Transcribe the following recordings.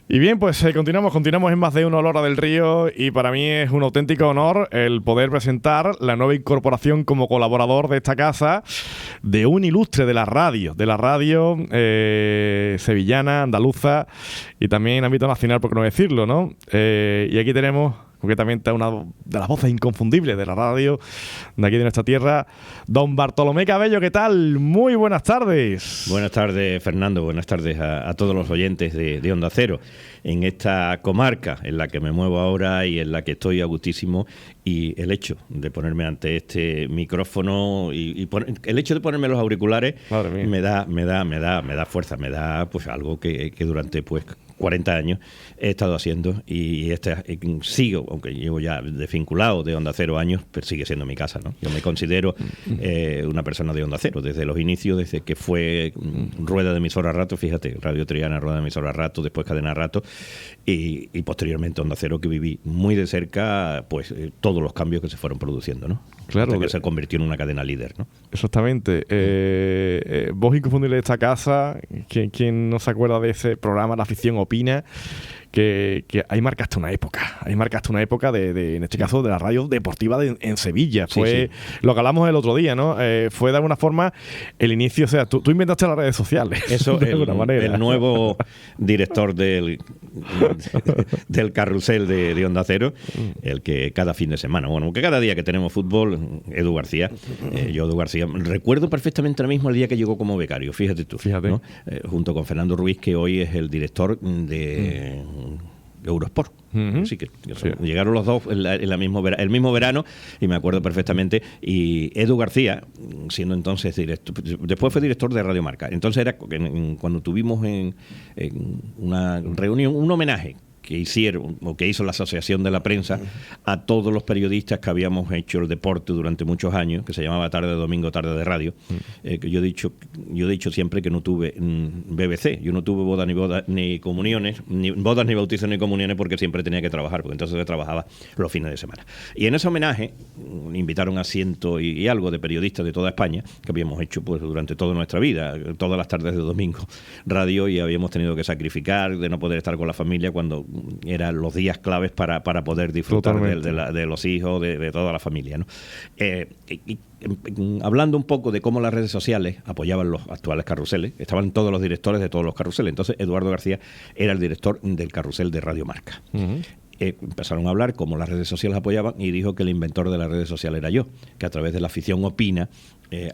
Y bien, pues continuamos en Más de Uno, Hora del Río, y para mí es un auténtico honor el poder presentar la nueva incorporación como colaborador de esta casa de un ilustre de la radio sevillana, andaluza y también en ámbito nacional, por qué no decirlo, ¿no? Y aquí tenemos concretamente a una de las voces inconfundibles de la radio de aquí de nuestra tierra, don Bartolomé Cabello. ¿Qué tal? Muy buenas tardes. Buenas tardes, Fernando. Buenas tardes a todos los oyentes de Onda Cero en esta comarca en la que me muevo ahora y en la que estoy a gustísimo. Y el hecho de ponerme ante este micrófono el hecho de ponerme los auriculares me da fuerza, me da pues algo que durante 40 años he estado haciendo y sigo, aunque llevo ya desvinculado de Onda Cero años, pero sigue siendo mi casa, ¿no? Yo me considero una persona de Onda Cero desde los inicios, desde que fue rueda de emisora a rato, fíjate, Radio Triana, rueda de emisora a rato, después cadena a rato y posteriormente Onda Cero, que viví muy de cerca pues todos los cambios que se fueron produciendo, ¿no? Claro, hasta que se convirtió en una cadena líder, ¿no? Exactamente. Voz inconfundible de esta casa. ¿Quién no se acuerda de ese programa, La Afición Opina? Que ahí marcaste una época. En este caso, de la radio deportiva en Sevilla. Fue lo que hablamos el otro día, ¿no? Fue de alguna forma el inicio. O sea, tú inventaste las redes sociales. Eso, de alguna manera. El nuevo director del carrusel de Onda Cero, el que cada fin de semana, que cada día que tenemos fútbol, Edu García, recuerdo perfectamente ahora mismo el día que llegó como becario, fíjate tú, ¿no? Junto con Fernando Ruiz, que hoy es el director de Eurosport. Así que llegaron los dos el mismo verano, y me acuerdo perfectamente. Y Edu García, siendo entonces director, después fue director de Radio Marca. Entonces era cuando tuvimos en una reunión, un homenaje que hizo la Asociación de la Prensa a todos los periodistas que habíamos hecho el deporte durante muchos años, que se llamaba Tarde de Domingo, Tarde de Radio. Que yo he dicho siempre que no tuve BBC, yo no tuve bodas ni comuniones, ni bodas ni bautizos ni comuniones, porque siempre tenía que trabajar, porque entonces yo trabajaba los fines de semana. Y en ese homenaje invitaron a ciento y algo de periodistas de toda España, que habíamos hecho pues durante toda nuestra vida, todas las tardes de domingo radio, y habíamos tenido que sacrificar de no poder estar con la familia cuando eran los días claves para poder disfrutar de los hijos, de toda la familia, ¿no? Hablando un poco de cómo las redes sociales apoyaban los actuales carruseles, estaban todos los directores de todos los carruseles. Entonces Eduardo García era el director del carrusel de Radio Marca. Empezaron a hablar cómo las redes sociales apoyaban, y dijo que el inventor de las redes sociales era yo, que a través de La Afición Opina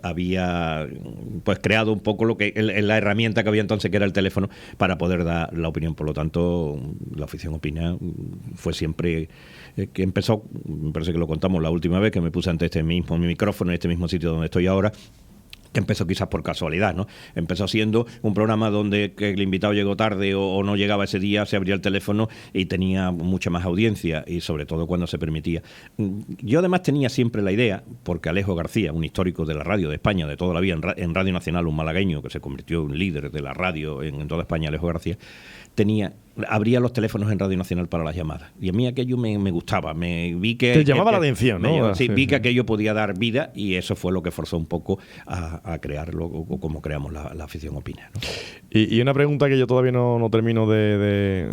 había pues creado un poco lo que la herramienta que había entonces, que era el teléfono, para poder dar la opinión. Por lo tanto, La Afición Opina fue siempre que empezó, me parece que lo contamos la última vez, que me puse ante este mismo micrófono, en este mismo sitio donde estoy ahora, que empezó quizás por casualidad, ¿no? Empezó siendo un programa donde que el invitado llegó tarde o no llegaba ese día, se abría el teléfono y tenía mucha más audiencia, y sobre todo cuando se permitía. Yo además tenía siempre la idea, porque Alejo García, un histórico de la radio de España de toda la vida, en Radio Nacional, un malagueño que se convirtió en líder de la radio en toda España, Alejo García, abría los teléfonos en Radio Nacional para las llamadas, y a mí aquello me gustaba, vi que te llamaba la atención, ¿no? Vi que aquello podía dar vida, y eso fue lo que forzó un poco a crearlo, como creamos la Afición Opina, ¿no? Y una pregunta que yo todavía no termino de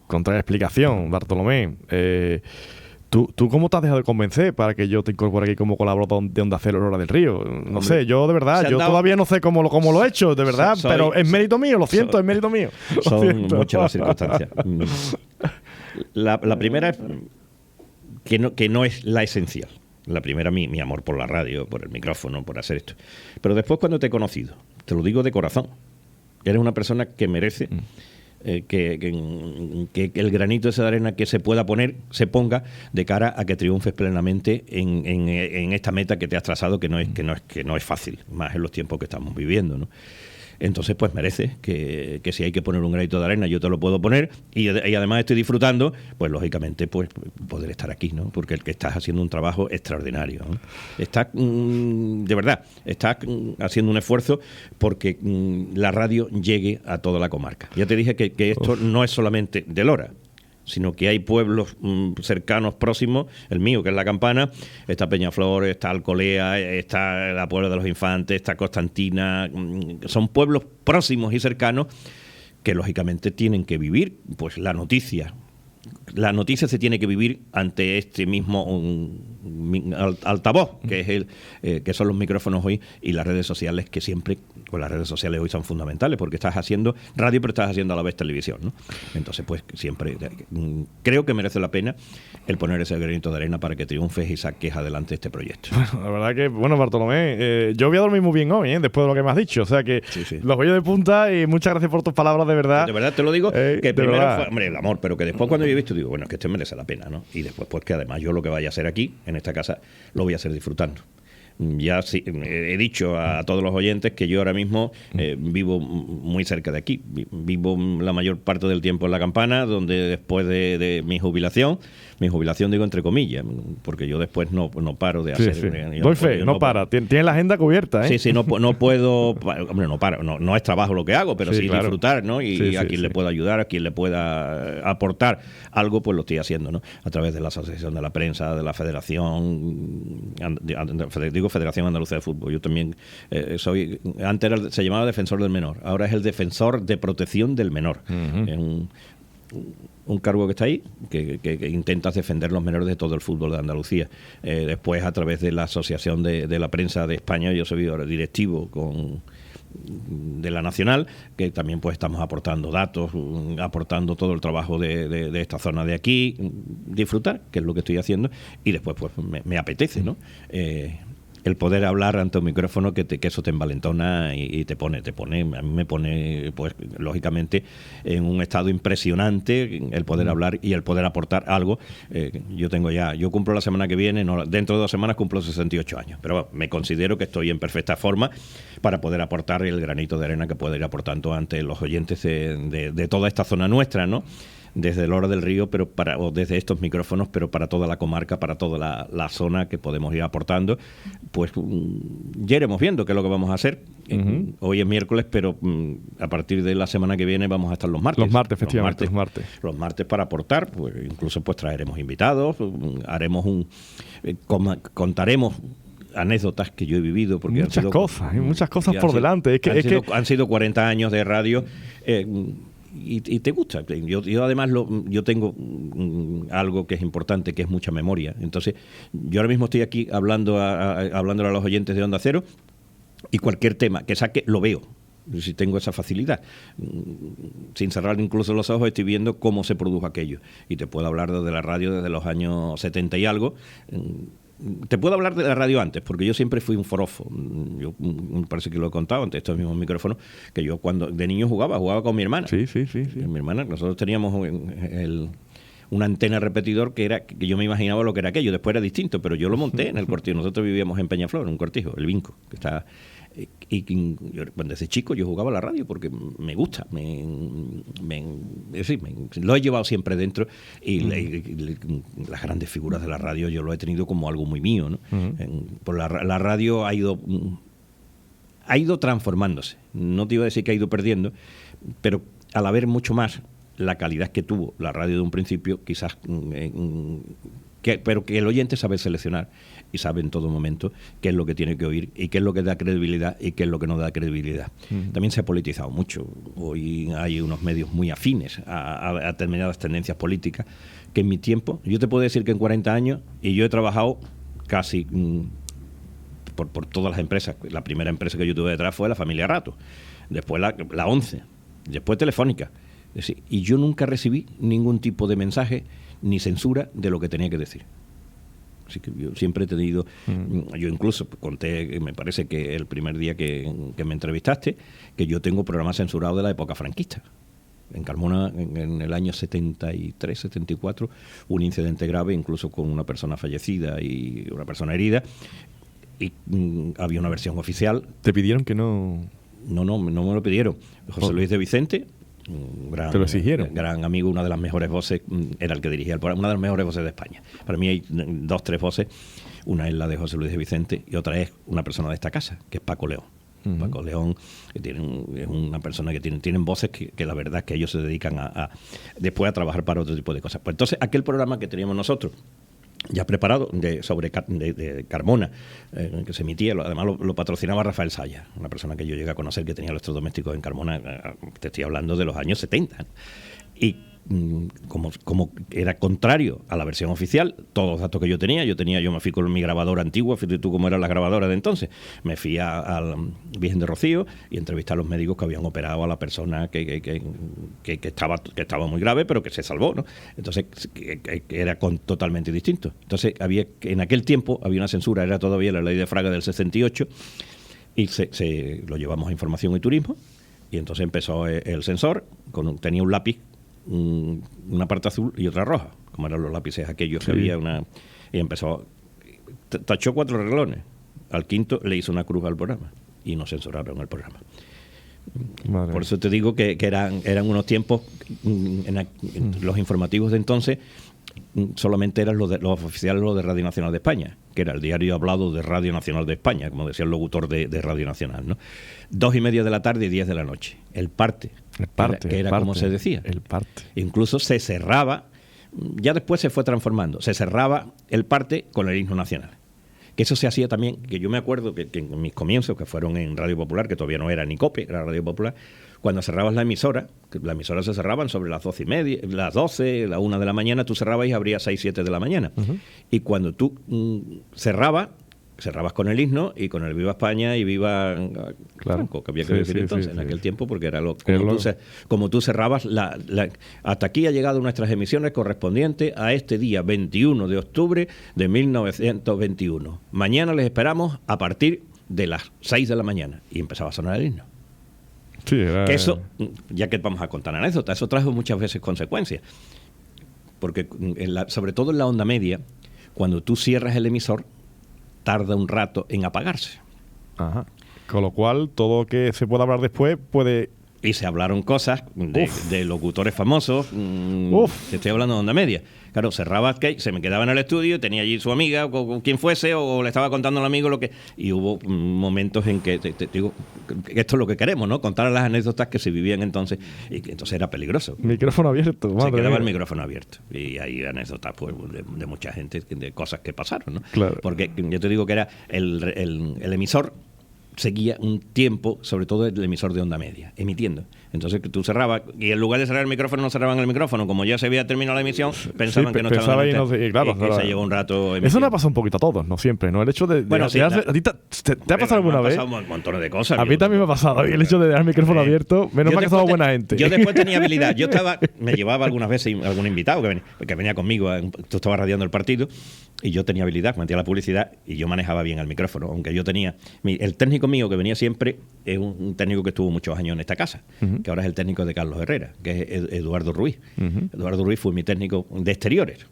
encontrar explicación, Bartolomé. ¿Tú cómo te has dejado de convencer para que yo te incorpore aquí como colaborador de Onda Cero, Hora del Río? No sé, yo de verdad, todavía no sé cómo lo he hecho, de verdad, pero es mérito mío, lo siento, es mérito mío. Son muchas las circunstancias. La primera es que no es la esencial. La primera, mi amor por la radio, por el micrófono, por hacer esto. Pero después, cuando te he conocido, te lo digo de corazón, eres una persona que merece que el granito ese de arena que se pueda poner, se ponga de cara a que triunfes plenamente en esta meta que te has trazado, que no es fácil, más en los tiempos que estamos viviendo, ¿no? Entonces, pues merece que si hay que poner un granito de arena, yo te lo puedo poner, y además estoy disfrutando, pues lógicamente, pues poder estar aquí, ¿no? Porque el que estás haciendo un trabajo extraordinario, ¿no? Estás, de verdad, estás haciendo un esfuerzo porque la radio llegue a toda la comarca. Ya te dije que esto no es solamente de Lora, sino que hay pueblos cercanos, próximos, el mío, que es La Campana, está Peñaflor, está Alcolea, está la Puebla de los Infantes, está Constantina, son pueblos próximos y cercanos que lógicamente tienen que vivir pues la noticia. La noticia se tiene que vivir ante este mismo altavoz, que es que son los micrófonos hoy, y las redes sociales, que siempre, pues las redes sociales hoy son fundamentales, porque estás haciendo radio, pero estás haciendo a la vez televisión, ¿no? Entonces, pues siempre creo que merece la pena el poner ese granito de arena para que triunfes y saques adelante este proyecto. Bueno, la verdad que, bueno, Bartolomé, yo voy a dormir muy bien hoy, después de lo que me has dicho. O sea que los voy de punta y muchas gracias por tus palabras, de verdad. De verdad te lo digo, que primero verdad fue, hombre, el amor, pero que después cuando yo he visto, digo, bueno, es que este merece la pena, ¿no? Y después, pues que además yo lo que vaya a hacer aquí, en esta casa, lo voy a hacer disfrutando. Ya sí, he dicho a todos los oyentes que yo ahora mismo vivo muy cerca de aquí. Vivo la mayor parte del tiempo en La Campana, donde después de mi jubilación digo entre comillas, porque yo después no paro de hacer. Sí. Doy fe, no para. Tiene la agenda cubierta, ¿eh? Sí, no puedo. Hombre, no paro. No es trabajo lo que hago, pero sí claro, disfrutar, ¿no? Y a quien le pueda ayudar, a quien le pueda aportar algo, pues lo estoy haciendo, ¿no? A través de la Asociación de la Prensa, de la Federación, Federación Andaluza de Fútbol. Yo también antes se llamaba Defensor del Menor, ahora es el Defensor de Protección del Menor. Un cargo que está ahí, que intentas defender los menores de todo el fútbol de Andalucía. Después, a través de la Asociación de la Prensa de España, yo soy ahora directivo de la Nacional, que también pues estamos aportando datos, aportando todo el trabajo de esta zona de aquí, disfrutar, que es lo que estoy haciendo, y después pues me apetece, ¿no? El poder hablar ante un micrófono, que eso te envalentona y te pone, a mí me pone, pues lógicamente, en un estado impresionante el poder hablar y el poder aportar algo. Yo cumplo la semana que viene, dentro de 2 semanas cumplo 68 años, pero bueno, me considero que estoy en perfecta forma para poder aportar el granito de arena que puedo ir aportando ante los oyentes de toda esta zona nuestra, ¿no? Desde el Oro del Río, o desde estos micrófonos, pero para toda la comarca, para toda la zona que podemos ir aportando, pues ya iremos viendo qué es lo que vamos a hacer. Hoy es miércoles, pero a partir de la semana que viene vamos a estar los martes. Los martes, efectivamente, los martes. Los martes para aportar, pues incluso pues traeremos invitados, haremos contaremos anécdotas que yo he vivido, porque muchas cosas por delante. Han sido 40 años de radio. Y te gusta. Yo además yo tengo algo que es importante, que es mucha memoria. Entonces, yo ahora mismo estoy aquí hablándole a los oyentes de Onda Cero, y cualquier tema que saque lo veo. Si tengo esa facilidad, sin cerrar incluso los ojos, estoy viendo cómo se produjo aquello. Y te puedo hablar desde la radio desde los años 70 y algo. Te puedo hablar de la radio antes, porque yo siempre fui un forofo. Yo me parece que lo he contado ante estos mismos micrófonos, que yo cuando de niño jugaba con mi hermana. Sí. Mi hermana, nosotros teníamos una antena repetidor que yo me imaginaba lo que era aquello. Después era distinto, pero yo lo monté en el cortijo. Nosotros vivíamos en Peñaflor, en un cortijo, el Vinco, que está. Y yo, desde chico yo jugaba a la radio porque me gusta, lo he llevado siempre dentro, y las grandes figuras de la radio yo lo he tenido como algo muy mío, ¿no? Por la radio ha ido transformándose. No te iba a decir que ha ido perdiendo, pero al haber mucho más la calidad que tuvo la radio de un principio, quizás pero que el oyente sabe seleccionar y sabe en todo momento qué es lo que tiene que oír y qué es lo que da credibilidad y qué es lo que no da credibilidad. También se ha politizado mucho. Hoy hay unos medios muy afines a determinadas tendencias políticas, que en mi tiempo, yo te puedo decir que en 40 años, y yo he trabajado casi por todas las empresas. La primera empresa que yo tuve detrás fue la familia Rato, después la 11, después Telefónica. Es decir, y yo nunca recibí ningún tipo de mensaje ni censura de lo que tenía que decir. Así que yo siempre he tenido... Yo incluso conté, me parece que el primer día que me entrevistaste, que yo tengo programas censurados de la época franquista. En Carmona, en el año 73, 74, un incidente grave, incluso con una persona fallecida y una persona herida, y había una versión oficial. ¿Te pidieron que no...? No me lo pidieron. José Luis de Vicente, te lo exigieron. Gran amigo, una de las mejores voces, era el que dirigía el programa, una de las mejores voces de España. Para mí hay 2, 3 voces, una es la de José Luis de Vicente y otra es una persona de esta casa, que es Paco León. Paco León, que es una persona que tienen voces que la verdad es que ellos se dedican después a trabajar para otro tipo de cosas. Pues entonces, aquel programa que teníamos nosotros, ya preparado de Carmona, que se emitía, además lo patrocinaba Rafael Saya, una persona que yo llegué a conocer que tenía electrodomésticos en Carmona, te estoy hablando de los años 70. Y como era contrario a la versión oficial, todos los datos que yo me fui con mi grabadora antigua, fíjate tú cómo eran las grabadoras de entonces, me fui al Virgen de Rocío y entrevisté a los médicos que habían operado a la persona que estaba muy grave, pero que se salvó, ¿no? Entonces, que era totalmente distinto. Entonces, en aquel tiempo había una censura, era todavía la ley de Fraga del 68, y lo llevamos a Información y Turismo, y entonces empezó el censor, tenía un lápiz, una parte azul y otra roja, como eran los lápices aquellos que había, y empezó, tachó 4 renglones, al quinto le hizo una cruz al programa y nos censuraron el programa. Madre. Por eso te digo que eran unos tiempos, los informativos de entonces solamente eran los oficiales, los de Radio Nacional de España, que era el diario hablado de Radio Nacional de España, como decía el locutor de Radio Nacional, ¿no? 2:30 de la tarde y 10 de la noche. El parte, que era como se decía. El parte. Incluso se cerraba, ya después se fue transformando, se cerraba el parte con el himno nacional. Que eso se hacía también, que yo me acuerdo que en mis comienzos, que fueron en Radio Popular, que todavía no era ni COPE, era Radio Popular, cuando cerrabas la emisora, que las emisoras se cerraban sobre las 12:30, las 12, la 1 de la mañana, tú cerrabas y abrías 6, 7 de la mañana. Uh-huh. Y cuando tú cerrabas con el himno y con el Viva España y Viva Franco, que había que decir entonces, en aquel tiempo, porque era como tú cerrabas, hasta aquí ha llegado nuestras emisiones correspondientes a este día 21 de octubre de 1921. Mañana les esperamos a partir de las 6 de la mañana. Y empezaba a sonar el himno. Sí, que eso, ya que vamos a contar anécdotas, eso trajo muchas veces consecuencias. Porque sobre todo en la onda media, cuando tú cierras el emisor, tarda un rato en apagarse. Ajá. Con lo cual, todo lo que se pueda hablar después puede... Y se hablaron cosas de locutores famosos. Te estoy hablando de onda media. Claro, cerraba que se me quedaba en el estudio, tenía allí su amiga, o quien fuese, o le estaba contando al amigo lo que... Y hubo momentos en que, te digo, esto es lo que queremos, ¿no? Contar las anécdotas que se vivían entonces, y que entonces era peligroso. Micrófono abierto. Se quedaba el micrófono abierto. Y hay anécdotas pues, de mucha gente, de cosas que pasaron, ¿no? Claro. Porque yo te digo que era el emisor seguía un tiempo, sobre todo el emisor de onda media, emitiendo. Entonces tú cerrabas, y en lugar de cerrar el micrófono, no cerraban el micrófono. Como ya se había terminado la emisión, pensaban que no estaban en que se llevó un rato emitiendo. Eso nos ha pasado un poquito a todos, no siempre, ¿no? El hecho de bueno, sí, ¿a ti te ha pasado alguna vez? Me ha pasado un montón de cosas. A mí también me ha pasado. El hecho de dejar el micrófono abierto, menos mal que somos buena gente. Yo después tenía habilidad. Me llevaba algunas veces algún invitado que venía conmigo, tú estabas radiando el partido, y yo tenía habilidad, metía la publicidad, y yo manejaba bien el micrófono, aunque yo tenía... El técnico mío que venía siempre es un técnico que estuvo muchos años en esta casa, que ahora es el técnico de Carlos Herrera, que es Eduardo Ruiz. Eduardo Ruiz fue mi técnico de exteriores.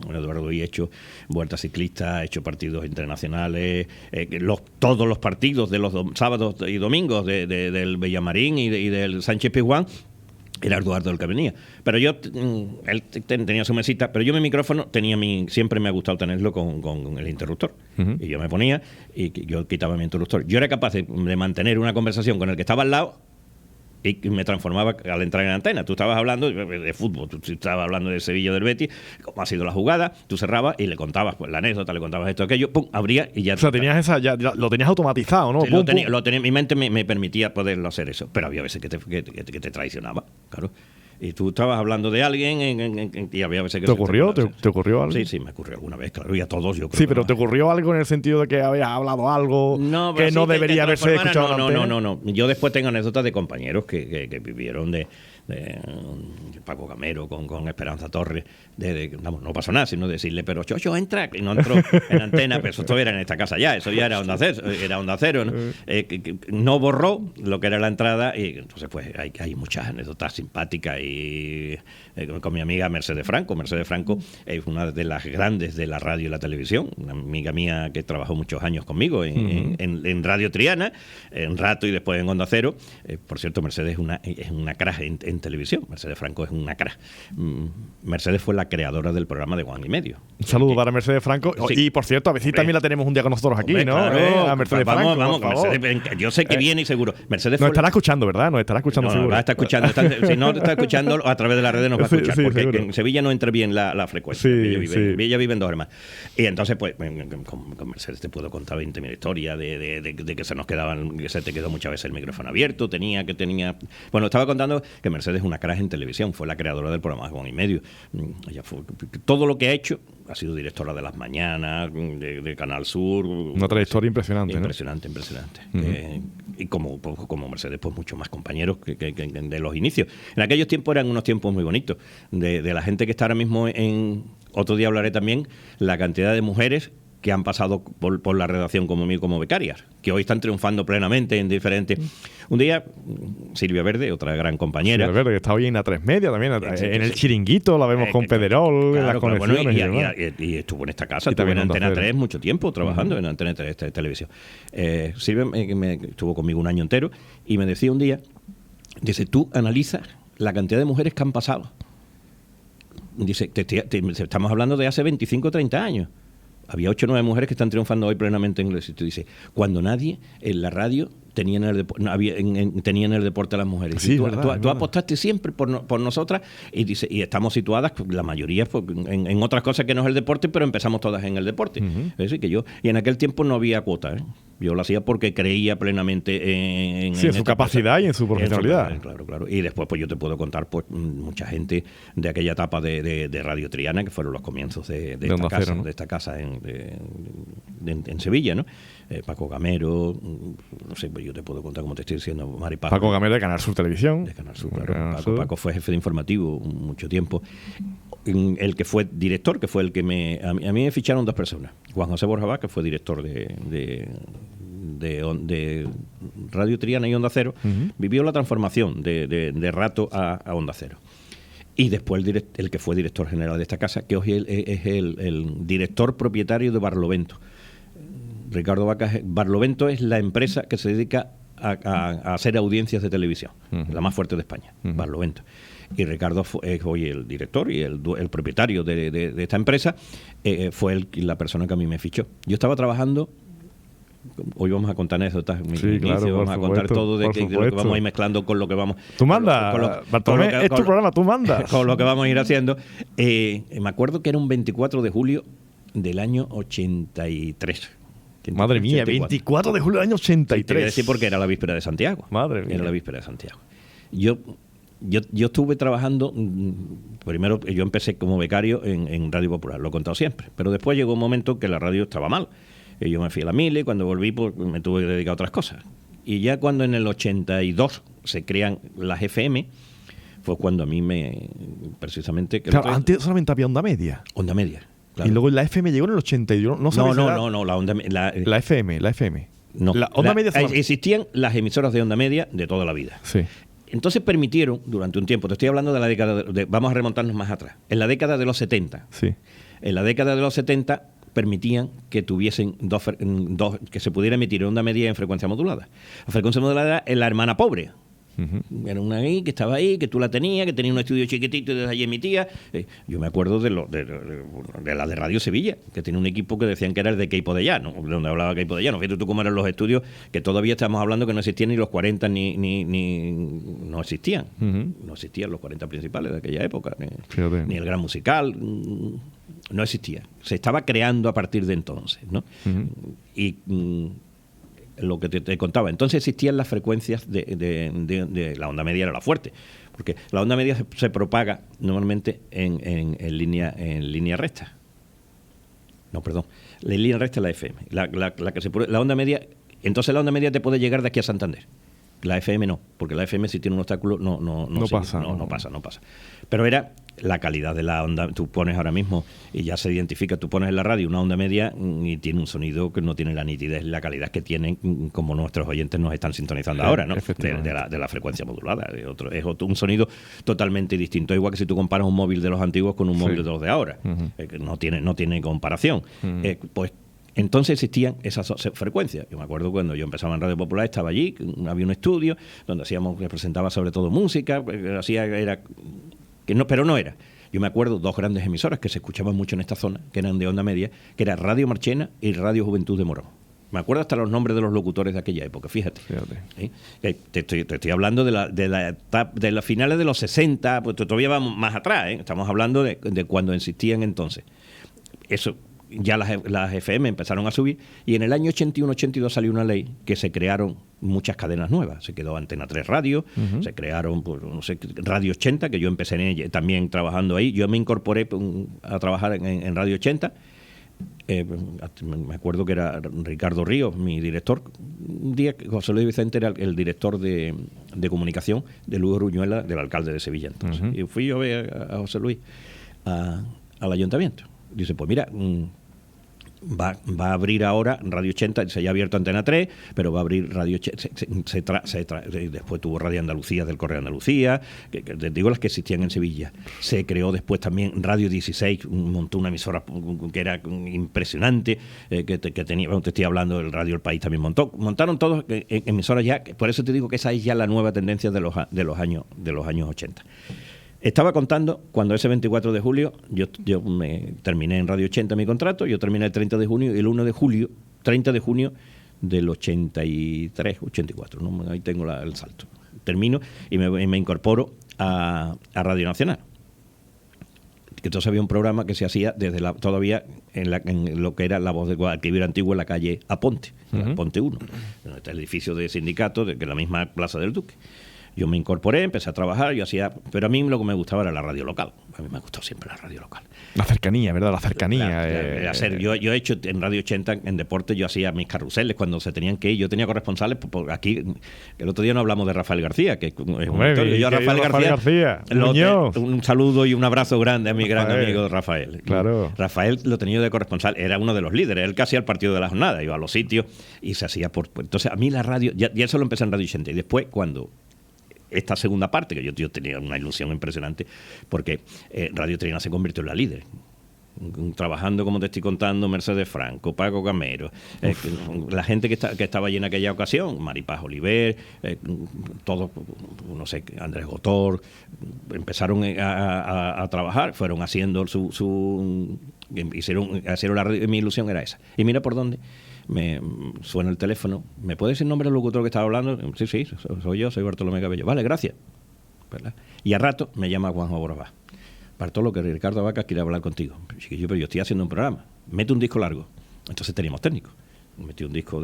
Eduardo Ruiz ha hecho vueltas ciclistas, ha hecho partidos internacionales, todos los partidos de los sábados y domingos del Bellamarín y del Sánchez Pizjuán. Era Eduardo el que venía. Pero él tenía su mesita, pero yo mi micrófono siempre me ha gustado tenerlo con el interruptor. Y yo me ponía y yo quitaba mi interruptor. Yo era capaz de mantener una conversación con el que estaba al lado y me transformaba al entrar en antena. Tú estabas hablando de fútbol, tú estabas hablando de Sevilla, del Betis, cómo ha sido la jugada, tú cerrabas y le contabas pues, la anécdota, le contabas esto, aquello, pum, abría y ya... O sea, ya lo tenías automatizado, ¿no? Sí, lo tenía, mi mente me permitía poderlo hacer eso, pero había veces que te traicionaba, claro. Y tú estabas hablando de alguien y había veces que... ¿Te ocurrió? ¿Te ocurrió algo? Sí, me ocurrió alguna vez, claro, y a todos yo creo. Sí, pero ¿te ocurrió algo en el sentido de que habías hablado algo que no debería haberse escuchado? No. Yo después tengo anécdotas de compañeros que vivieron de Paco Gamero con Esperanza Torres, no pasó nada, sino decirle, pero Chocho, entra, y no entró en antena, pero eso todavía era en esta casa ya, eso ya era Onda Cero, ¿no? No borró lo que era la entrada, y entonces pues hay muchas anécdotas simpáticas, y con mi amiga Mercedes Franco es una de las grandes de la radio y la televisión, una amiga mía que trabajó muchos años conmigo en Radio Triana, en Rato y después en Onda Cero. Por cierto, Mercedes es una crack en en televisión. Mercedes Franco es una cara. Mercedes fue la creadora del programa de Juan y Medio. Un saludo para Mercedes Franco. Sí. Y por cierto, a ver si también la tenemos un día con nosotros aquí, ¿no? Claro, a Mercedes Franco. Vamos, Mercedes, yo sé que viene y seguro. Mercedes nos estará escuchando, ¿verdad? Nos estará escuchando seguro. Está escuchando. Si no está escuchando, a través de las redes nos va a escuchar. Porque seguro. En Sevilla no entra bien la frecuencia. Ella vive en Dos Hermanas. Y entonces, pues, con Mercedes te puedo contar 20.000 historias de que se nos quedaban, que se te quedó muchas veces el micrófono abierto, Bueno, estaba contando que Mercedes es una crack en televisión, fue la creadora del programa Juan y Medio. Ella fue, todo lo que ha hecho, ha sido directora de Las Mañanas, de Canal Sur. Una trayectoria impresionante. Impresionante. Y como Mercedes, pues muchos más compañeros que de los inicios. En aquellos tiempos eran unos tiempos muy bonitos. De la gente que está ahora mismo otro día hablaré también, la cantidad de mujeres que han pasado por la redacción como becarias, que hoy están triunfando plenamente en diferentes... Un día, Silvia Verde, otra gran compañera... Silvia Verde, que está hoy en A3 Media también, en el Chiringuito, la vemos con Pederol, en las conexiones. Y estuvo en esta casa, estuvo en Antena 3 mucho tiempo, trabajando en Antena 3 televisión. Silvia estuvo conmigo un año entero y me decía un día, dice, tú analizas la cantidad de mujeres que han pasado. Dice, estamos hablando de hace 25 o 30 años. Había 8 o 9 mujeres que están triunfando hoy plenamente en el éxito. Dice, cuando nadie en la radio tenían en el deporte a las mujeres. Sí, tú apostaste siempre por nosotras y dice, y estamos situadas, la mayoría, en otras cosas que no es el deporte, pero empezamos todas en el deporte. Es decir, y en aquel tiempo no había cuota. Yo lo hacía porque creía plenamente en su capacidad y en su profesionalidad. Claro. Y después, pues yo te puedo contar, pues mucha gente de aquella etapa de Radio Triana, que fueron los comienzos de esta casa en Sevilla, ¿no? Paco Gamero, no sé, pues yo te puedo contar, como te estoy diciendo, Mari Paco. Paco Gamero de Canal Sur Televisión. De Canal Sur, claro. Paco fue jefe de informativo mucho tiempo. El que fue director, que fue el que a mí me ficharon 2 personas. Juan José Borjabá, que fue director de Radio Triana y Onda Cero, vivió la transformación de Rato a Onda Cero. Y después el que fue director general de esta casa, que hoy es el director propietario de Barlovento. Ricardo Vacas. Barlovento es la empresa que se dedica a hacer audiencias de televisión, la más fuerte de España, Barlovento. Y Ricardo es hoy el director y el propietario de esta empresa. Fue la persona que a mí me fichó. Yo estaba trabajando... Hoy vamos a contar anécdotas, vamos a contar todo de lo que vamos a ir mezclando con lo que vamos... Tú mandas, Bartolomé, es tu programa, tú mandas. Con lo que vamos a ir haciendo. Me acuerdo que era un 24 de julio del año 83. Madre mía, 24 de julio del año 83. Te voy a decir porque era la víspera de Santiago. Madre mía. Era la víspera de Santiago. Yo estuve trabajando, primero yo empecé como becario en Radio Popular, lo he contado siempre, pero después llegó un momento que la radio estaba mal. Y yo me fui a la Mili, cuando volví pues, me tuve que dedicar a otras cosas. Y ya cuando en el 82 se crean las FM, fue cuando a mí precisamente... Claro, antes solamente había Onda Media. Onda Media. Claro. Y luego la FM llegó en el 82. No, la FM. La FM. No, la Onda Media existían las emisoras de Onda Media de toda la vida. Sí. Entonces permitieron, durante un tiempo, te estoy hablando de la década... vamos a remontarnos más atrás. En la década de los 70. Sí. En la década de los 70... permitían que tuviesen dos que se pudiera emitir en onda media en frecuencia modulada. La frecuencia modulada es la hermana pobre. Era una ahí que estaba ahí, que tú la tenías, que tenía un estudio chiquitito y desde allí emitía. Yo me acuerdo de la de Radio Sevilla, que tenía un equipo que decían que era el de Queipo de Llano, donde hablaba Queipo de Llano. Fíjate tú cómo eran los estudios, que todavía estamos hablando que no existían ni los 40 ni no existían. No existían los 40 principales de aquella época, ni el Gran Musical. No existía. Se estaba creando a partir de entonces, ¿no? Y lo que te contaba. Entonces existían las frecuencias de la onda media, era la fuerte. Porque la onda media se propaga normalmente en línea recta. No, perdón. La línea recta es la FM. La onda media... Entonces la onda media te puede llegar de aquí a Santander. La FM no, porque la FM si tiene un obstáculo no pasa. Pero era la calidad de la onda. Tú pones ahora mismo y ya se identifica, tú pones en la radio una onda media y tiene un sonido que no tiene la nitidez, la calidad que tienen como nuestros oyentes nos están sintonizando ahora, ¿no? De la frecuencia modulada. Es un sonido totalmente distinto. Igual que si tú comparas un móvil de los antiguos con un móvil de los de ahora. No tiene comparación. Pues Entonces existían esas frecuencias. Yo me acuerdo cuando yo empezaba en Radio Popular, estaba allí, había un estudio donde presentaba sobre todo música, pero no era. Yo me acuerdo 2 grandes emisoras que se escuchaban mucho en esta zona, que eran de onda media, que era Radio Marchena y Radio Juventud de Morón. Me acuerdo hasta los nombres de los locutores de aquella época, fíjate. ¿Sí? Te estoy hablando de las finales de los 60, pues todavía vamos más atrás, ¿eh? Estamos hablando de cuando existían entonces. Eso, ya las FM empezaron a subir, y en el año 81-82 salió una ley que se crearon muchas cadenas nuevas. Se quedó Antena 3 Radio, se crearon, pues, no sé, Radio 80, que yo empecé también trabajando ahí. Yo me incorporé a trabajar en Radio 80. Me acuerdo que era Ricardo Ríos, mi director. Un día José Luis Vicente era el director de comunicación de Luis Ruñuela, del alcalde de Sevilla entonces. Y fui yo a ver a José Luis al ayuntamiento. Dice, pues mira, va a abrir ahora Radio 80, se ha abierto Antena 3, pero va a abrir Radio 80, después tuvo Radio Andalucía del Correo de Andalucía, que te digo las que existían en Sevilla. Se creó después también Radio 16, montó una emisora que era impresionante, que tenía, bueno, te estoy hablando del Radio El País también montaron todos emisoras ya, por eso te digo que esa es ya la nueva tendencia de los años 80. Estaba contando cuando ese 24 de julio yo me terminé en Radio 80 mi contrato, yo terminé el 30 de junio y el 30 de junio del 83, 84, ¿no? Ahí tengo el salto. Termino y me incorporo a Radio Nacional. Que entonces había un programa que se hacía desde todavía en lo que era la Voz de Guadalquivir Antiguo, en la calle Aponte, Aponte 1, donde está el edificio de sindicato, que es la misma Plaza del Duque. Yo me incorporé, empecé a trabajar, pero a mí lo que me gustaba era la radio local. A mí me gustó siempre la radio local. La cercanía, ¿verdad? La cercanía. Yo he hecho en Radio 80, en deporte, yo hacía mis carruseles cuando se tenían que ir. Yo tenía corresponsales, aquí, el otro día no hablamos de Rafael García, que es un actor. Yo a Rafael García un saludo y un abrazo grande a mi gran amigo Rafael. Claro. Rafael lo tenía de corresponsal, era uno de los líderes, él casi al partido de la jornada, iba a los sitios y se hacía Entonces, a mí la radio, ya eso lo empecé en Radio 80, y después cuando esta segunda parte, que yo tenía una ilusión impresionante, porque Radio Triana se convirtió en la líder. Trabajando, como te estoy contando, Mercedes Franco, Paco Camero, la gente que estaba allí en aquella ocasión, Maripaz Oliver, todos, no sé, Andrés Gotor, empezaron a trabajar, fueron haciendo hicieron la radio, mi ilusión era esa. Y mira por dónde. Me suena el teléfono. ¿Me puede decir el nombre del locutor que estaba hablando? Sí, soy yo, soy Bartolomé Cabello. Vale, gracias. ¿Verdad? Y a rato me llama Juanjo Borabá. Bartolo, que Ricardo Vacas quiere hablar contigo. Pero yo estoy haciendo un programa. Mete un disco largo. Entonces teníamos técnicos. Metí un disco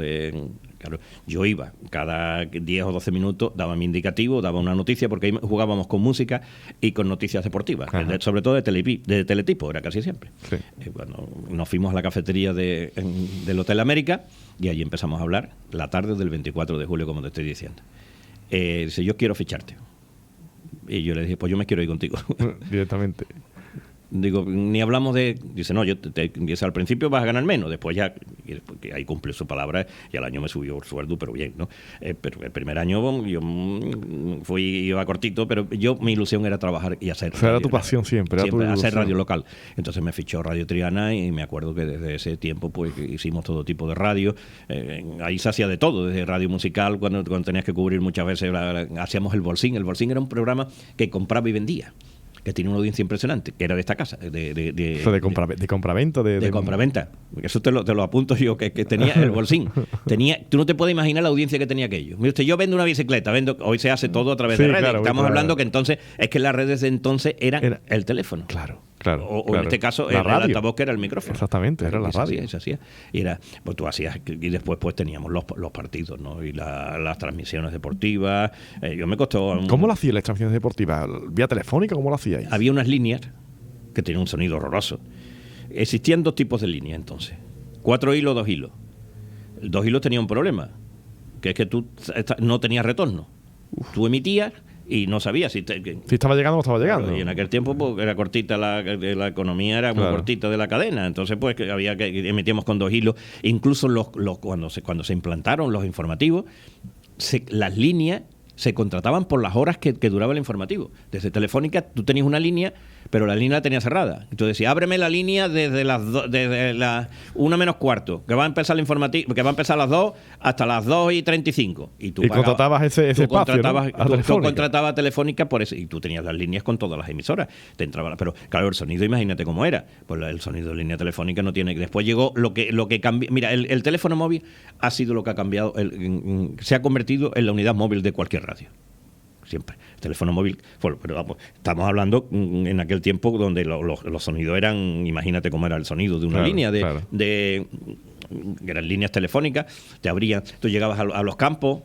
claro, yo iba cada 10 o 12 minutos, daba mi indicativo, daba una noticia, porque ahí jugábamos con música y con noticias deportivas, sobre todo de teletipo, era casi siempre. Sí. Bueno, nos fuimos a la cafetería del Hotel América y allí empezamos a hablar la tarde del 24 de julio, como te estoy diciendo. Dice, yo quiero ficharte. Y yo le dije, pues yo me quiero ir contigo. Directamente. Digo, ni hablamos de... Dice, no, dice, al principio vas a ganar menos, después ya, que ahí cumplió su palabra y al año me subió el sueldo, pero bien, ¿no? Pero el primer año yo iba cortito, pero mi ilusión era trabajar y hacer... Esa era tu pasión siempre hacer radio local. Entonces me fichó Radio Triana y me acuerdo que desde ese tiempo pues hicimos todo tipo de radio. Ahí se hacía de todo, desde radio musical, cuando tenías que cubrir muchas veces, hacíamos el Bolsín. El Bolsín era un programa que compraba y vendía, que tiene una audiencia impresionante, que era de esta casa. De compraventa. De compraventa. Eso te lo apunto yo, que tenía el Bolsín. Tú no te puedes imaginar la audiencia que tenía aquello. Mira usted, yo vendo una bicicleta, hoy se hace todo a través de redes. Claro, estamos hablando que entonces, es que las redes de entonces eran el teléfono. Claro. O en este caso, el altavoz, que era el micrófono. Exactamente, era la radio. Se hacía. Y pues tú hacías, y después pues teníamos los partidos, ¿no? Y las transmisiones deportivas. Yo me costó... ¿Cómo lo hacían las transmisiones deportivas? ¿Vía telefónica? ¿Cómo lo hacíais? Había unas líneas que tenían un sonido horroroso. Existían 2 tipos de líneas entonces. 4 hilos, 2 hilos. El 2 hilos tenía un problema, que es que tú no tenías retorno. Tú emitías y no sabías si estaba llegando o no estaba llegando. Claro, y en aquel tiempo pues, era cortita la economía, era muy cortita de la cadena. Entonces pues había que emitíamos con 2 hilos. Incluso cuando se implantaron los informativos, las líneas se contrataban por las horas que duraba el informativo. Desde Telefónica tú tenías una línea, pero la línea la tenías cerrada. Entonces decía, ábreme la línea desde las 1 menos cuarto, que va a empezar el informativo, que va a empezar a las 2 hasta las 2:35. Y tú contratabas ese espacio, tú contratabas Telefónica por eso, y tú tenías las líneas con todas las emisoras. Te entraba, pero claro, el sonido, imagínate cómo era. Pues el sonido de línea telefónica no tiene. Después llegó lo que cambió. Mira, el teléfono móvil ha sido lo que ha cambiado, se ha convertido en la unidad móvil de cualquier radio. Siempre. El teléfono móvil, bueno, pero vamos, estamos hablando en aquel tiempo donde los sonidos eran, imagínate cómo era el sonido de una línea de eran líneas telefónicas, te abrían, tú llegabas a los campos,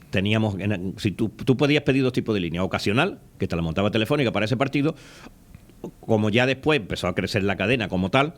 teníamos, si tú podías pedir 2 tipos de línea, ocasional, que te la montaba Telefónica para ese partido, como ya después empezó a crecer la cadena como tal,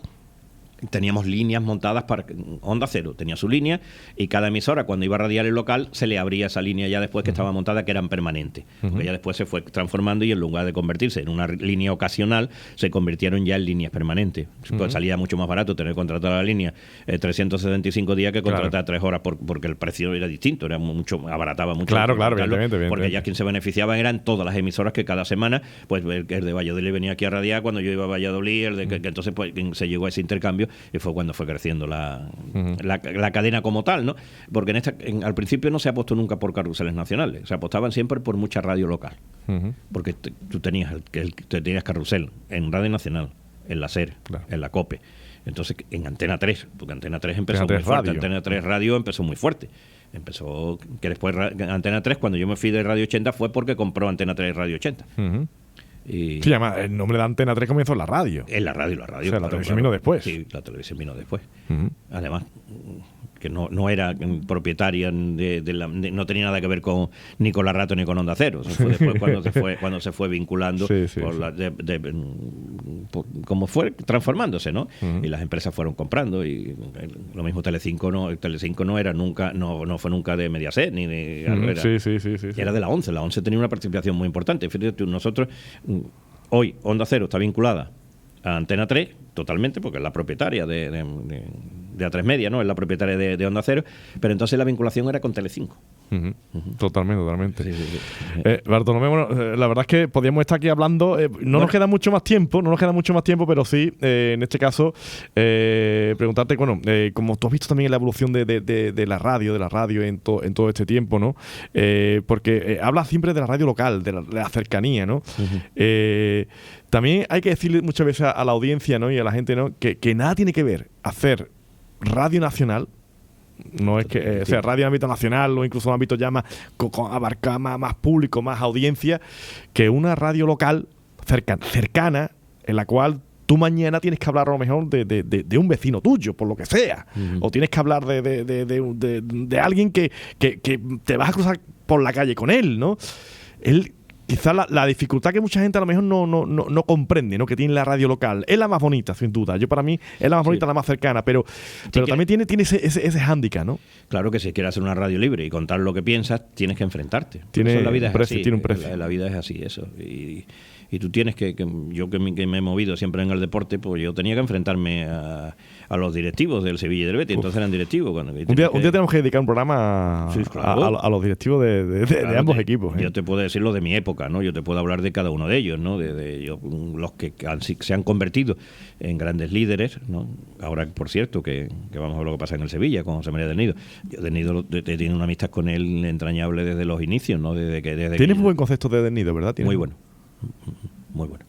teníamos líneas montadas para Onda Cero, tenía su línea, y cada emisora cuando iba a radiar el local se le abría esa línea ya después que estaba montada, que eran permanentes, porque ya después se fue transformando y en lugar de convertirse en una línea ocasional se convirtieron ya en líneas permanentes. Pues salía mucho más barato tener contratada la línea 375 días que contratar 3 horas porque el precio era distinto, era mucho, abarataba mucho. Claro, evidentemente. Porque ya quien se beneficiaban eran todas las emisoras que cada semana, pues el de Valladolid venía aquí a radiar cuando yo iba a Valladolid, que entonces pues se llegó a ese intercambio y fue cuando fue creciendo la cadena como tal, ¿no? Porque al principio no se apostó nunca por carruseles nacionales, se apostaban siempre por mucha radio local, porque tú tenías carrusel en Radio Nacional, en la SER, en la COPE, entonces en Antena 3, porque Antena 3 empezó muy fuerte, Antena 3 Radio empezó muy fuerte. Empezó que después Antena 3, cuando yo me fui de Radio 80, fue porque compró Antena 3 Radio 80. Sí, además, el nombre de Antena 3 comenzó en la radio. En la radio. O sea, la televisión vino después. Sí, la televisión vino después. Además, que no era propietaria no tenía nada que ver ni con la radio ni con Onda Cero. Eso fue después cuando se fue vinculando, como fue transformándose, ¿no? Y las empresas fueron comprando, y lo mismo Telecinco no era nunca, no fue nunca de Mediaset ni de era de la 11. La 11 tenía una participación muy importante. Fíjate, nosotros hoy Onda Cero está vinculada a Antena 3 totalmente, porque es la propietaria de A3 Media, ¿no? Es la propietaria de Onda Cero, pero entonces la vinculación era con Telecinco. Totalmente. Sí. Bartolomé, bueno, la verdad es que podríamos estar aquí hablando, nos queda mucho más tiempo, pero sí, en este caso, preguntarte, bueno, como tú has visto también la evolución de la radio en todo este tiempo, ¿no? Porque hablas siempre de la radio local, de la cercanía, ¿no? También hay que decirle muchas veces a la audiencia, ¿no? Y a la gente, ¿no? Que nada tiene que ver hacer radio nacional, no es que sea radio en ámbito nacional o incluso en ámbito ya más abarcar más público, más audiencia, que una radio local cercana, en la cual tú mañana tienes que hablar a lo mejor de un vecino tuyo, por lo que sea, o tienes que hablar de alguien que te vas a cruzar por la calle con él, ¿no? Quizás la dificultad que mucha gente a lo mejor no comprende, ¿no? Que tiene la radio local. Es la más bonita, sin duda. Para mí es la más bonita, la más cercana, pero también tiene ese hándicap, ¿no? Claro que si quieres hacer una radio libre y contar lo que piensas, tienes que enfrentarte. La vida es así. Tiene un precio. La vida es así, eso. Y tú tienes yo que me he movido siempre en el deporte, pues yo tenía que enfrentarme a los directivos del Sevilla y del Betis. Entonces eran directivos. Un día tenemos que dedicar un programa a los directivos de ambos equipos. Yo te puedo decir lo de mi época, ¿no? Yo te puedo hablar de cada uno de ellos, ¿no? Los que se han convertido en grandes líderes, ¿no? Ahora, por cierto, que vamos a ver lo que pasa en el Sevilla con José María del Nido. Yo del Nido he tenido una amistad con él entrañable desde los inicios, ¿no? Tienes un buen concepto de Del Nido, ¿verdad? Muy bueno.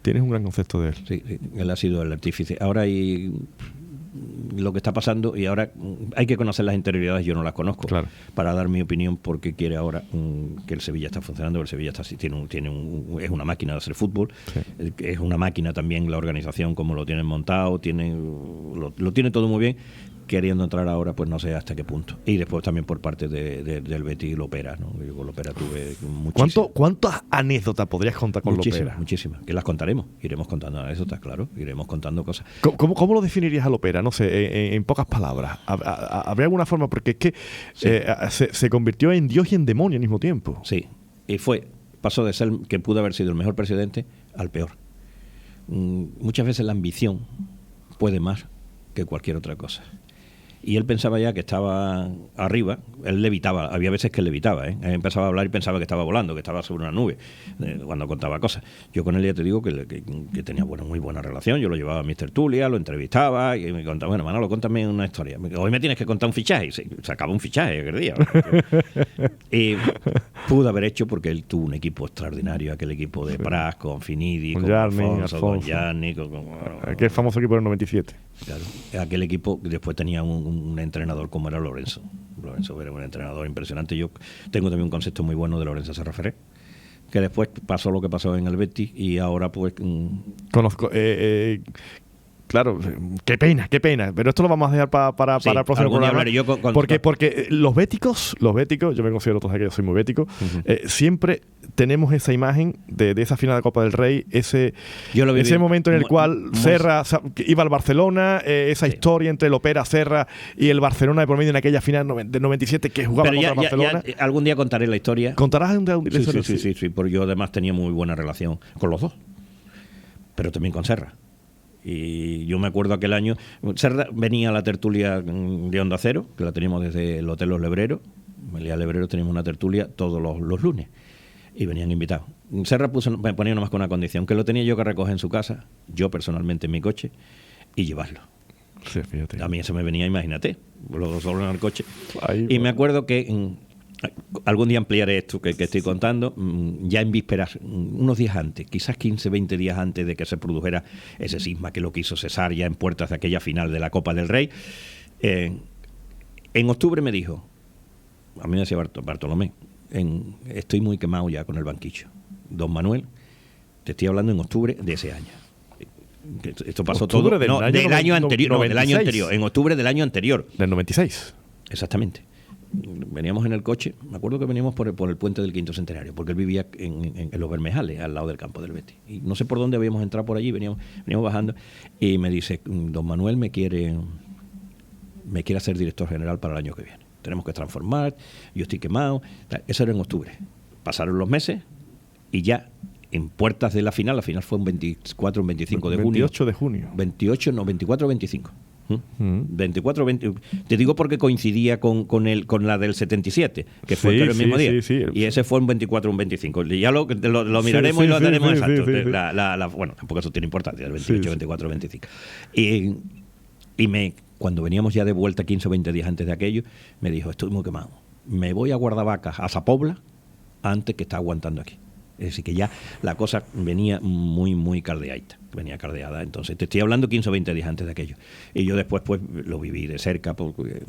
Tienes un gran concepto de él. Sí, él ha sido el artífice. Ahora hay lo que está pasando, y ahora hay que conocer las interioridades, yo no las conozco, para dar mi opinión porque quiere ahora que el Sevilla está funcionando. El Sevilla es una máquina de hacer fútbol, es una máquina también la organización, como lo tienen montado, lo tiene todo muy bien. Queriendo entrar ahora, pues no sé hasta qué punto. Y después también por parte del Betis Lopera, ¿no? Yo con Lopera tuve muchísimas. ¿Cuántas anécdotas podrías contar con Lopera? Muchísimas. Que las contaremos. Iremos contando anécdotas, claro. Iremos contando cosas. ¿Cómo lo definirías a Lopera? No sé, en pocas palabras. ¿Habría alguna forma? Porque es que se convirtió en Dios y en demonio al mismo tiempo. Sí. Y pasó de ser que pudo haber sido el mejor presidente al peor. Muchas veces la ambición puede más que cualquier otra cosa. y él pensaba ya que estaba arriba. Él levitaba, había veces que levitaba, Él empezaba a hablar y pensaba que estaba volando, que estaba sobre una nube, cuando contaba cosas. Yo con él ya te digo que tenía muy buena relación. Yo lo llevaba a mi tertulia, lo entrevistaba y me contaba, bueno, Manolo, cuéntame una historia. Hoy me tienes que contar un fichaje. Y sacaba un fichaje aquel día. Y pudo haber hecho, porque él tuvo un equipo extraordinario, aquel equipo de Pras, con Finidi, con Alfonso, con Gianni, aquel famoso equipo del 97. Claro, aquel equipo después tenía un entrenador como era Lorenzo. Lorenzo era un entrenador impresionante. Yo tengo también un concepto muy bueno de Lorenzo Serra Ferrer, que después pasó lo que pasó en el Betis y ahora pues... Conozco... Claro, qué pena, pero esto lo vamos a dejar para el próximo programa. Yo porque los béticos, yo me considero que yo soy muy bético, siempre tenemos esa imagen de esa final de Copa del Rey, ese momento en el cual Serra iba al Barcelona, esa historia entre el Opera, Serra y el Barcelona de por medio en aquella final del 97 que jugaba contra el Barcelona. Algún día contaré la historia. ¿Contarás un día? Sí, porque yo además tenía muy buena relación con los dos, pero también con Serra. Y yo me acuerdo aquel año, Serra venía a la tertulia de Onda Cero, que la teníamos desde el Hotel Los Lebreros. En el Lebrero teníamos una tertulia todos los lunes y venían invitados. Serra me ponía nomás con una condición, que lo tenía yo que recoger en su casa, yo personalmente en mi coche, y llevarlo. Sí, fíjate. A mí eso me venía, imagínate, los dos solos en el coche. Y me acuerdo que algún día ampliaré esto que estoy contando, ya en vísperas, unos días antes, quizás 15, 20 días antes de que se produjera ese sisma que lo quiso cesar ya en puertas de aquella final de la Copa del Rey. En octubre me dijo, a mí me decía Bartolomé, estoy muy quemado ya con el banquillo. Don Manuel, te estoy hablando en octubre de ese año. Esto pasó todo del año anterior, en octubre del año anterior. Del 96. Exactamente. Veníamos en el coche, me acuerdo que veníamos por el puente del Quinto Centenario, porque él vivía en los Bermejales, al lado del campo del Betis. Y no sé por dónde habíamos entrado por allí, veníamos bajando, y me dice, don Manuel me quiere hacer director general para el año que viene. Tenemos que transformar, yo estoy quemado. Eso era en octubre. Pasaron los meses y ya en puertas de la final fue un 24, un 25 de junio. 28 de junio. 24 o 25. 24, 20, te digo porque coincidía con la del 77, que fue el mismo día. Sí. Y ese fue un 24 o un 25. Ya lo miraremos y lo daremos exacto. Bueno, tampoco eso tiene importancia, el 28, 24 o 25. Y cuando veníamos ya de vuelta 15 o 20 días antes de aquello, me dijo, estoy muy quemado. Me voy a Guardavacas, a Zapobla, antes que está aguantando aquí. Es decir, que ya la cosa venía muy, muy caldeadita. Venía caldeada. Entonces, te estoy hablando 15 o 20 días antes de aquello. Y yo después, pues, lo viví de cerca, porque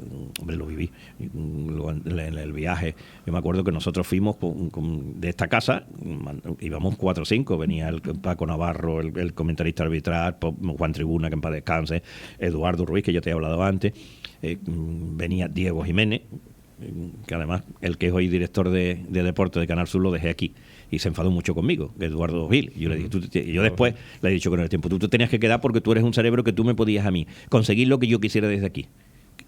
lo viví en el viaje. Yo me acuerdo que nosotros fuimos de esta casa, íbamos 4 o 5. Venía el Paco Navarro, el comentarista arbitral, Juan Tribuna, que en paz descanse, Eduardo Ruiz, que ya te he hablado antes. Venía Diego Jiménez, que además el que es hoy director de deporte de Canal Sur lo dejé aquí y se enfadó mucho conmigo, Eduardo Gil. Yo le dije, yo después le he dicho con el tiempo, tú te tenías que quedar porque tú eres un cerebro que tú me podías a mí conseguir lo que yo quisiera desde aquí.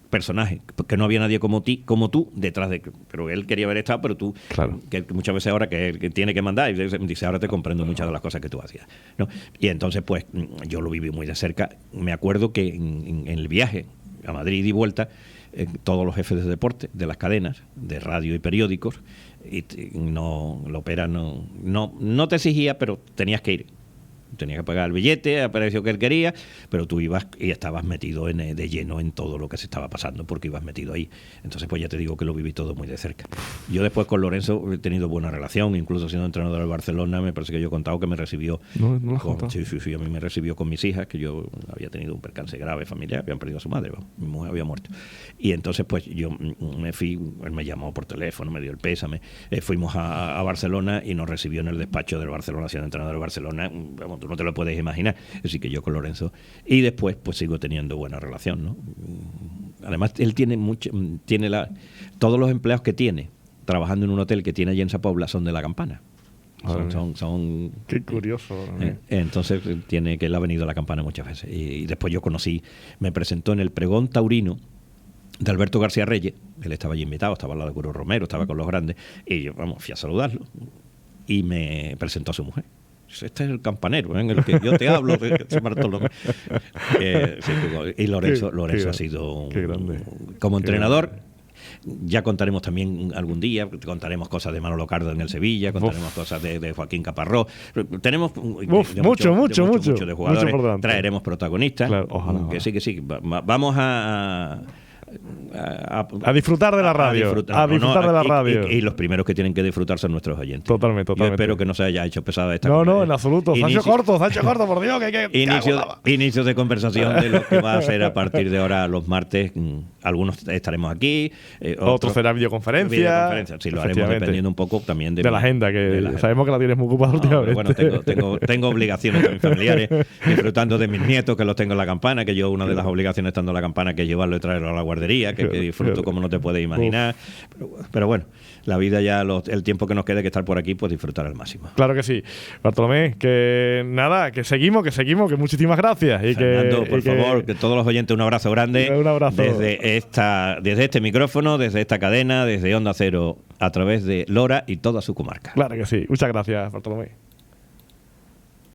Personaje, porque no había nadie como tú detrás de... Pero él quería haber estado, pero tú, claro, que muchas veces ahora que tiene que mandar, y dice, ahora te comprendo muchas de las cosas que tú hacías, ¿no? Y entonces, pues, yo lo viví muy de cerca. Me acuerdo que en el viaje a Madrid y vuelta, todos los jefes de deporte, de las cadenas, de radio y periódicos, y no, la Opera no te exigía, pero tenías que ir. Tenía que pagar el billete a precio que él quería, pero tú ibas y estabas metido de lleno en todo lo que se estaba pasando, porque ibas metido ahí. Entonces, pues ya te digo que lo viví todo muy de cerca. Yo después con Lorenzo he tenido buena relación, incluso siendo entrenador del Barcelona, me parece que yo he contado que me recibió... No lo has contado. Sí, a mí me recibió con mis hijas, que yo había tenido un percance grave familiar, habían perdido a su madre, mi mujer había muerto. Y entonces, pues yo me fui, él me llamó por teléfono, me dio el pésame, fuimos a Barcelona y nos recibió en el despacho del Barcelona, siendo entrenador del Barcelona. Vamos, tú no te lo puedes imaginar. Así que yo con Lorenzo, y después pues sigo teniendo buena relación, ¿no? Además él tiene todos los empleados que tiene trabajando en un hotel que tiene allí en Zapobla son de La Campana. Son qué curioso. Entonces tiene que él ha venido a La Campana muchas veces. Y después me presentó en el pregón taurino de Alberto García Reyes. Él estaba allí invitado, estaba al lado de Curro Romero, estaba con los grandes, y yo fui a saludarlo y me presentó a su mujer. este es el campanero en el que yo te hablo de Bartolomé. Y Lorenzo ha sido como entrenador. Ya contaremos también algún día, contaremos cosas de Manolo Cardo en el Sevilla, contaremos cosas de Joaquín Caparrós. Tenemos mucho de jugadores. Mucho traeremos protagonistas. Claro, ojalá. Que sí. Vamos a disfrutar de la radio. De la radio. Y los primeros que tienen que disfrutar son nuestros oyentes. Totalmente. Yo espero que no se haya hecho pesada esta No, en absoluto. Se ha hecho corto, por Dios. Inicio de conversación de lo que va a ser a partir de ahora los martes. Algunos estaremos aquí. Otros será videoconferencia. Sí, lo haremos dependiendo un poco también de la agenda, sabemos que la tienes muy ocupada últimamente. Bueno, tengo obligaciones también familiares, disfrutando de mis nietos, que los tengo en la campana, que yo una de las obligaciones estando en la campana que es llevarlo y traerlo a la guardería, que disfruto como no te puedes imaginar. Pero bueno, la vida ya, el tiempo que nos quede que estar por aquí, pues disfrutar al máximo. Claro que sí. Bartolomé, que nada, que seguimos, que muchísimas gracias. Fernando, por favor, que todos los oyentes un abrazo grande. Un abrazo. Desde este micrófono, desde esta cadena, desde Onda Cero, a través de Lora y toda su comarca. Claro que sí. Muchas gracias, Bartolomé.